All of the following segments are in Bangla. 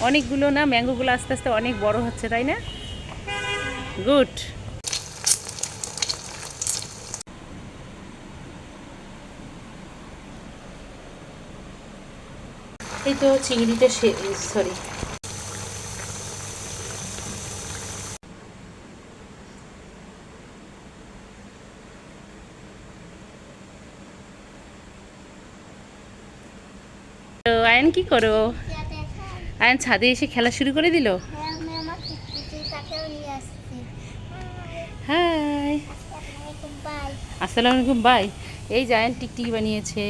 অনেকগুলো না ম্যাঙ্গোগুলো আস্তে আস্তে অনেক বড় হচ্ছে, তাই না? গুড। এই তো চিংড়িটা সরি, তো আয়ন কি করো? আয়ন ছাদে এসে খেলা শুরু করে দিল। হাই, আসসালামু আলাইকুম, বাই। এই যে আয়ন টিকটিকি বানিয়েছে।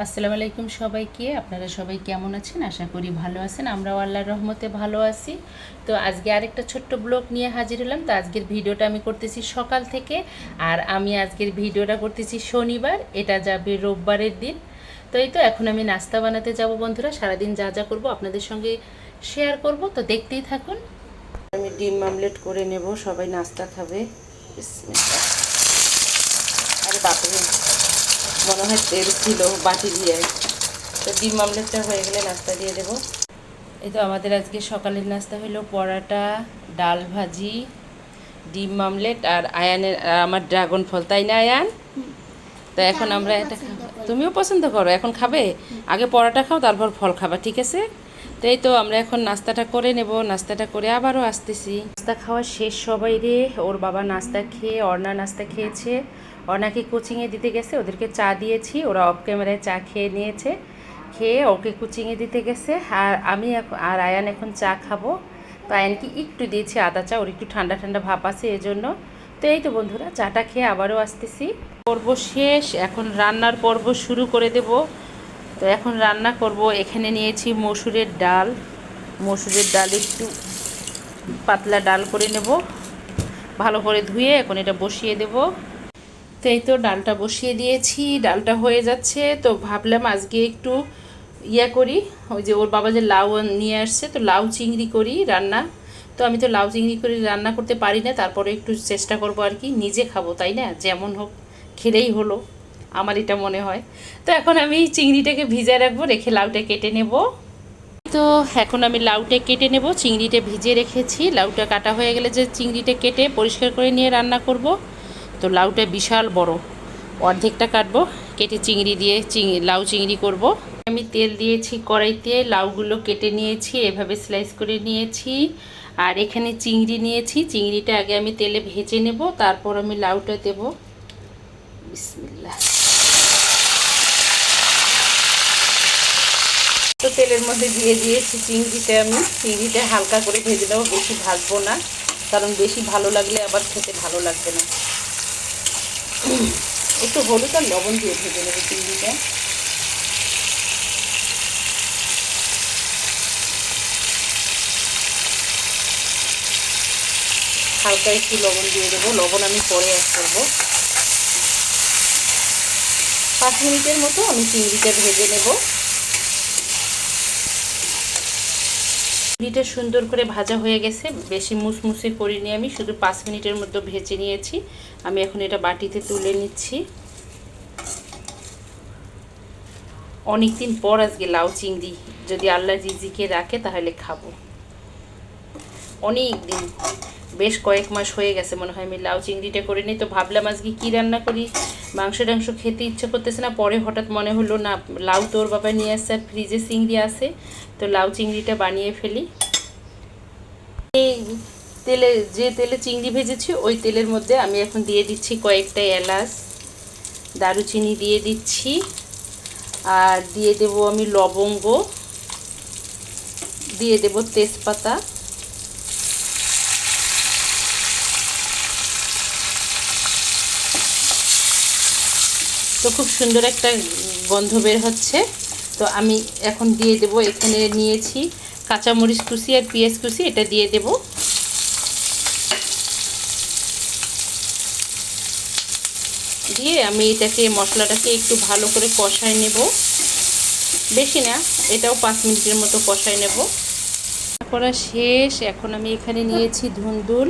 আসসালামু আলাইকুম সবাইকে। আপনারা সবাই কেমন আছেন? আশা করি ভালো আছেন। আমরাও আল্লাহর রহমতে ভালো আছি। তো আজকে আরেকটা ছোট্ট ব্লগ নিয়ে হাজির হলাম। তো আজকের ভিডিওটা আমি করতেছি সকাল থেকে, আর আমি আজকের ভিডিওটা করতেছি শনিবার, এটা যাবে রোববারের দিন। তো এই তো এখন আমি নাস্তা বানাতে যাব বন্ধুরা। সারাদিন যা যা করব আপনাদের সঙ্গে শেয়ার করব, তো দেখতেই থাকুন। আমি ডিম আমলেট করে নেব, সবাই নাস্তা খাবে। বিসমিল্লাহ। আরে বাপরে, মনে হয় তেল ছিল বাটি দিয়ে। তো ডিম আমলেটটা হয়ে গেলে নাস্তা দিয়ে দেবো। এই তো আমাদের আজকে সকালের নাস্তা হলো পরাটা, ডাল ভাজি, ডিম আমলেট আর আয়ানের আমার ড্রাগন ফল, তাই না আয়ান? তো এখন আমরা এটা তুমিও পছন্দ করো, এখন খাবে? আগে পরাটা খাও, তারপর ফল খাবা, ঠিক আছে? তো এই তো আমরা এখন নাস্তাটা করে নেব, নাস্তাটা করে আবারও আসতেছি। নাস্তা খাওয়া শেষ সবাই রে। ওর বাবা নাস্তা খেয়ে, অর্ণা নাস্তা খেয়েছে, অর্ণাকে কোচিংয়ে দিতে গেছে, ওদেরকে চা দিয়েছি, ওরা অফ ক্যামেরায় চা খেয়ে নিয়েছে, খেয়ে ওকে কোচিংয়ে দিতে গেছে। আর আমি আর আয়ান এখন চা খাবো। তো আয়ানকে একটু দিয়েছি আদা চা, ওর একটু ঠান্ডা ঠান্ডা ভাব আছে এজন্য। তো এই তো বন্ধুরা, চাটা খেয়ে আবারও আসতেছি। পর্ব শেষ, এখন রান্নার পর্ব শুরু করে দেব। তো এখন রান্না করব। এখানে নিয়েছি মসুরের ডাল, মসুরের ডাল একটু পাতলা ডাল করে নেব, ভালো করে ধুয়ে এখন এটা বসিয়ে দেব। তো এই তো ডালটা বসিয়ে দিয়েছি, ডালটা হয়ে যাচ্ছে। তো ভাবলাম আজকে একটু করি, ওই যে ওর বাবা যে লাউ নিয়ে আসছে, তো লাউ চিংড়ি করি রান্না। তো আমি তো লাউ চিংড়ি করে রান্না করতে পারি না, তারপরে একটু চেষ্টা করব আর কি, নিজে খাবো তাই না, যেমন হোক খেলেই হলো, আমার এটা মনে হয়। তো এখন আমি চিংড়িটাকে ভিজায় রাখবো, রেখে লাউটা কেটে নেব। তো এখন আমি লাউটা কেটে নেব, চিংড়িটা ভিজে রেখেছি, লাউটা কাটা হয়ে গেলে যে চিংড়িটা কেটে পরিষ্কার করে নিয়ে রান্না করব। তো লাউটা বিশাল বড়, অর্ধেকটা কাটবো, কেটে চিংড়ি দিয়ে লাউ চিংড়ি করব। আমি তেল দিয়েছি কড়াইতে, লাউগুলো কেটে নিয়েছি, এভাবে স্লাইস করে নিয়েছি। আর এখানে চিংড়ি নিয়েছি, চিংড়িটা আগে আমি তেলে ভেজে নেব, তারপর আমি লাউটা দেব। বিসমিল্লাহ। তো তেলের মধ্যে দিয়ে দিয়েছি চিংড়িটা, আমি চিংড়িটা হালকা করে ভেজে নেবো, বেশি ভাজবো না, কারণ বেশি ভালো লাগলে আবার খেতে ভালো লাগবে না। একটু হলুদ আর লবণ দিয়ে ভেজে নেবো চিংড়িটা। হালকা একটু লবণ দিয়ে দেবো, লবণ আমি পরে অ্যাড করবো। 5 মিনিটের মতো আমি চিংড়িটা ভেজে নেব। চিংড়িটা সুন্দর করে ভাজা হয়ে গেছে, বেশি মুসমুসে করিনি, আমি শুধু 5 মিনিটের মধ্যে ভেজে নিয়েছি। আমি এখন এটা বাটিতে তুলে নিচ্ছি। অনেক দিন পর আজকে লাউ চিংড়ি, যদি আল্লাহ জিজিকে রাখে তাহলে খাবো। অনেক দিন, বেশ কয়েক মাস হয়ে গেছে মনে হয় আমি লাউ চিংড়িটা করে নিই। তো ভাবলাম আজকে কী রান্না করি, মাংস টাংস খেতে ইচ্ছে করতেছে না, পরে হঠাৎ মনে হলো না লাউ তোর বাবা নিয়ে আসছে আর ফ্রিজে চিংড়ি আছে, তো লাউ চিংড়িটা বানিয়ে ফেলি। এই তেলে, যে তেলে চিংড়ি ভেজেছি ওই তেলের মধ্যে আমি এখন দিয়ে দিচ্ছি কয়েকটা এলাচ, দারুচিনি দিয়ে দিচ্ছি, আর দিয়ে দেব আমি লবঙ্গ, দিয়ে দেব তেজপাতা, তো খুব সুন্দর একটা গন্ধ বের হচ্ছে। তো আমি এখন দিয়ে দেব, এখানে নিয়েছি কাঁচামরিচ কুচি আর পেঁয়াজ কুচি, এটা দিয়ে দেব। দিয়ে আমি এটাকে, মশলাটাকে একটু ভালো করে কষায় নেব, বেশি না, এটাও 5 মিনিটের মতো কষায় নেব। করা শেষ, এখন আমি এখানে নিয়েছি ধুন্দুল,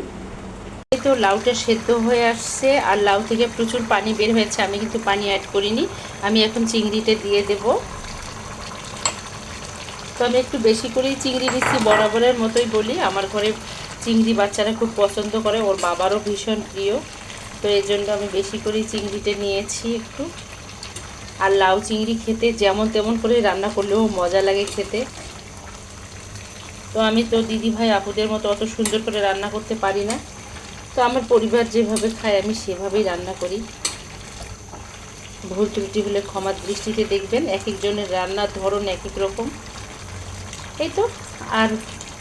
তো লাউটা সেদ্ধ হয়ে আসছে আর লাউ থেকে প্রচুর পানি বের হয়েছে। আমি কিন্তু পানি অ্যাড করিনি। আমি এখন চিংড়িটা দিয়ে দেব। তো আমি একটু বেশি করেই চিংড়ি নিচ্ছি, বরাবরের মতোই বলি। আমার ঘরে চিংড়ি বাচ্চারা খুব পছন্দ করে, ওর বাবারও ভীষণ প্রিয়। তো এই জন্য আমি বেশি করেই চিংড়িটা নিয়েছি একটু। আর লাউ চিংড়ি খেতে যেমন তেমন করে রান্না করলেও মজা লাগে খেতে। তো আমি তো দিদি ভাই আপুদের মতো অত সুন্দর করে রান্না করতে পারি না। তো আমার পরিবার যেভাবে খায় আমি সেভাবেই রান্না করি। ভুল ত্রুটি হলে ক্ষমার দৃষ্টিতে দেখবেন, এক একজনের রান্নার ধরন এক এক রকম। এই তো আর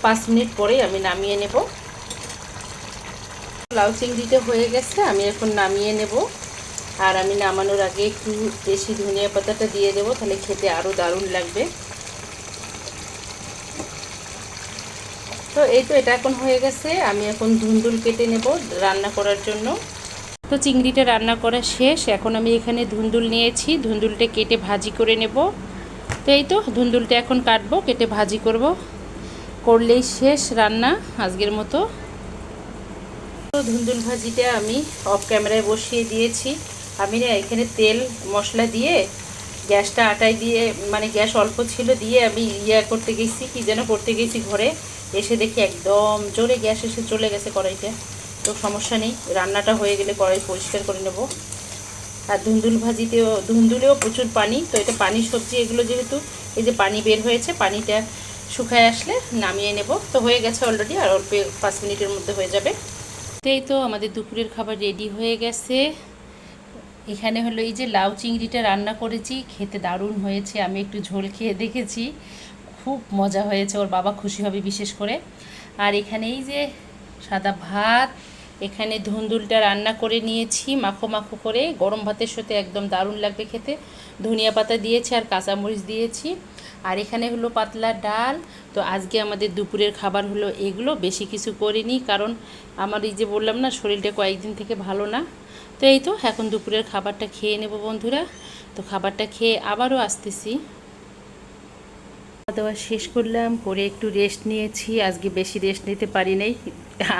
5 মিনিট পরেই আমি নামিয়ে নেব। লাউ চিংড়িটা হয়ে গেছে, আমি এখন নামিয়ে নেব। আর আমি নামানোর আগে একটু বেশি ধনিয়া পাতাটা দিয়ে দেবো, তাহলে খেতে আরও দারুণ লাগবে। তো এই তো এটা এখন হয়ে গেছে। আমি এখন ধুন্দুল কেটে নেব রান্না করার জন্য। তো চিংড়িটা রান্না করা শেষ। এখন আমি এখানে ধুন্দুল নিয়েছি, ধুন্দুলটা কেটে ভাজি করে নেব। তো এই তো ধুন্দুলটা এখন কাটবো, কেটে ভাজি করলেই শেষ রান্না আজকের মতো। তো ধুন্দুল ভাজিটা আমি অফ ক্যামেরায় বসিয়ে দিয়েছি। আমি না এখানে তেল মশলা দিয়ে গ্যাসটা আটাই দিয়ে, মানে গ্যাস অল্প ছিল দিয়ে আমি করতে গেছি, কি যেন করতে গেছি ঘরে, এসে দেখি একদম জোরে গ্যাস এসে চলে গেছে কড়াইটা। তো সমস্যা নেই, রান্নাটা হয়ে গেলে কড়াই পরিষ্কার করে নেব। আর ধুন্দুলেও প্রচুর পানি, তো এটা পানি সবজি এগুলো, যেহেতু এই যে পানি বের হয়েছে, পানিটা শুকায় আসলে নামিয়ে নেব। তো হয়ে গেছে অলরেডি, আর অল্প 5 মিনিটের মধ্যে হয়ে যাবে। এই তো আমাদের দুপুরের খাবার রেডি হয়ে গেছে। এখানে হলো এই যে লাউ চিংড়িটা রান্না করেছি, খেতে দারুণ হয়েছে। আমি একটু ঝোল খেয়ে দেখেছি, খুব মজা হয়েছে, ওর বাবা খুশি হবে বিশেষ করে। আর এখানে এই যে সাদা ভাত, এখানে ধুন্দুলটা রান্না করে নিয়েছি মাখো মাখো করে, গরম ভাতের সাথে একদম দারুণ লাগবে খেতে। ধনিয়া পাতা দিয়েছি আর কাঁচামরিচ দিয়েছি। আর এখানে হলো পাতলা ডাল। তো আজকে আমাদের দুপুরের খাবার হলো এগুলো, বেশি কিছু করিনি, কারণ আমার এই যে বললাম না শরীরটা কয়েকদিন থেকে ভালো না। তো এই তো এখন দুপুরের খাবারটা খেয়ে নেব বন্ধুরা। তো খাবারটা খেয়ে আবারও আসতেছি। খাওয়া দাওয়া শেষ করলাম, করে একটু রেস্ট নিয়েছি। আজকে বেশি রেস্ট নিতে পারি নাই,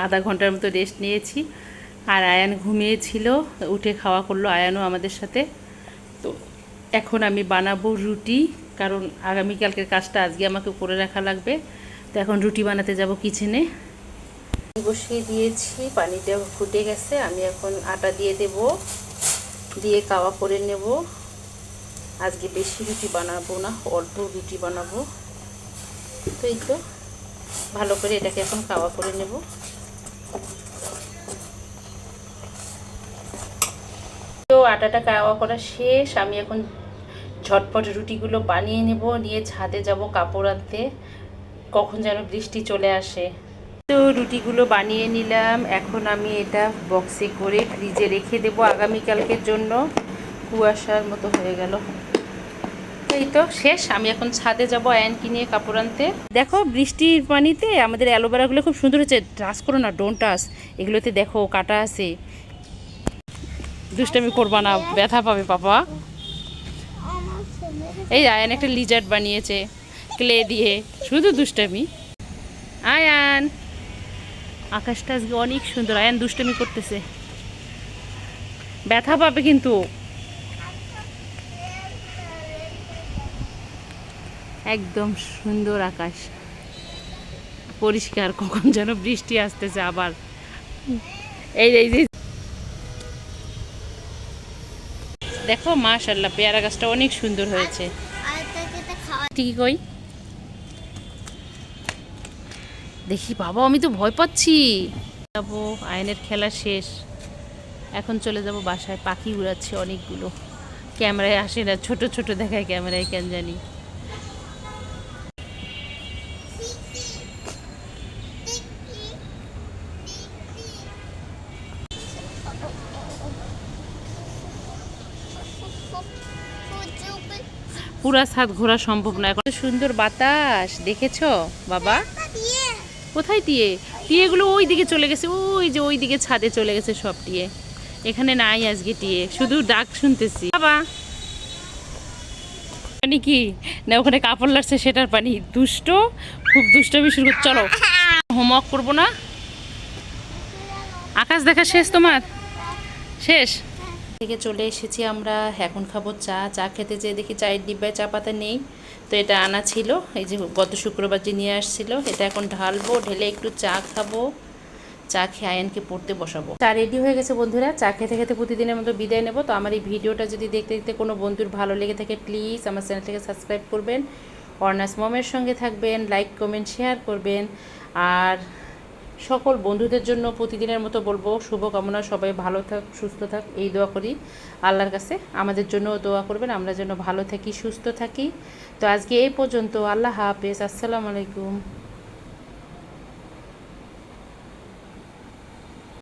আধা ঘন্টার মতো রেস্ট নিয়েছি। আর আয়ান ঘুমিয়েছিল, উঠে খাওয়া করলো আয়ানও আমাদের সাথে। তো এখন আমি বানাবো রুটি, কারণ আগামীকালকের কাজটা আজকে আমাকে করে রাখা লাগবে। তো এখন রুটি বানাতে যাব কিচেনে। বসিয়ে দিয়েছি, পানিটা ফুটে গেছে। আমি এখন আটা দিয়ে দেব, দিয়ে কাওয়া করে নেব। আজকে বেশি রুটি বানাবো না, অল্প রুটি বানাবো। তো এই তো ভালো করে এটাকে এখন কাওয়া করে নেব। তো আটাটা কাওয়া করা শেষ। আমি এখন ঝটপট রুটিগুলো বানিয়ে নেব, নিয়ে ছাদে যাব কাপড় আনতে, কখন যেন বৃষ্টি চলে আসে। তো রুটিগুলো বানিয়ে নিলাম। এখন আমি এটা বক্সে করে ফ্রিজে রেখে দেব আগামীকালকের জন্য। কুয়াশার মতো হয়ে গেল। এই তো শেষ। আমি এখন ছাদে যাব আয়নকে নিয়ে কাপড় আনতে। দেখো বৃষ্টির পানিতে আমাদের অ্যালোভেরাগুলো খুব সুন্দর হচ্ছে। টাচ করো না, ডোন্ট টাচ। এগুলোতে দেখো কাটা আছে। দুষ্টামি করবা না, ব্যথা পাবে পাপা। এই আয়ান একটা লিজার্ড বানিয়েছে ক্লে দিয়ে, শুধু দুষ্টামি। আয়ান, আকাশটা আজকে অনেক সুন্দর। আয়ান দুষ্টামি করতেছে, ব্যথা পাবে কিন্তু। একদম সুন্দর আকাশ, পরিষ্কার। কখন যেন বৃষ্টি আসতেছে আবার। এই এই যে দেখো, মাশাআল্লাহ পেয়ারা গাছটা অনেক সুন্দর হয়েছে। ঠিক কই দেখি বাবা, আমি তো ভয় পাচ্ছি। যাবো, আয়নের খেলা শেষ, এখন চলে যাব বাসায়। পাখি উড়াচ্ছে অনেকগুলো, ক্যামেরায় আসে না, ছোট ছোট দেখায় ক্যামেরায়, কেন জানি। পুরা ছাদ ঘোরা সম্ভব না এখন। সুন্দর বাতাস দেখেছো বাবা? কোথায় টিয়ে? টিয়েগুলো ওই দিকে চলে গেছে, ওই যে ওই দিকে ছাদে চলে গেছে সব টিয়ে। এখানে নাই আজকে টিয়ে, শুধু ডাক শুনতেছি। বাবা পানি কি না, ওখানে কাপড় লাগছে সেটার পানি। দুষ্ট, খুব দুষ্টামি শুরু করছে। চলো হোমওয়ার্ক করবো না, আকাশ দেখা শেষ তোমার? শেষ থেকে চলে এসেছি আমরা, এখন খাবো চা। চা খেতে যেয়ে দেখি চায়ের ডিব্বায় চা পাতা নেই, তো এটা আনা ছিল, এই যে গত শুক্রবার যে নিয়ে আসছিল, এটা এখন ঢালবো, ঢেলে একটু চা খাবো। চা খেয়ে আয়ানকে পড়তে বসাবো। চা রেডি হয়ে গেছে বন্ধুরা, চা খেতে খেতে প্রতিদিনের মতো বিদায় নেব। তো আমার এই ভিডিওটা যদি দেখতে দেখতে কোনো বন্ধুর ভালো লেগে থাকে, প্লিজ আমার চ্যানেলটাকে সাবস্ক্রাইব করবেন, অর্নাস মমের সঙ্গে থাকবেন, লাইক কমেন্ট শেয়ার করবেন। আর সকল বন্ধুদের জন্য প্রতিদিনের মতো বলবো শুভকামনা, সবাই ভালো থাক, সুস্থ থাক, এই দোয়া করি আল্লাহর কাছে। আমাদের জন্যও দোয়া করবেন, আমরা যেন ভালো থাকি, সুস্থ থাকি। তো আজকে এই পর্যন্ত, আল্লাহ হাফেজ, আসসালামু আলাইকুম।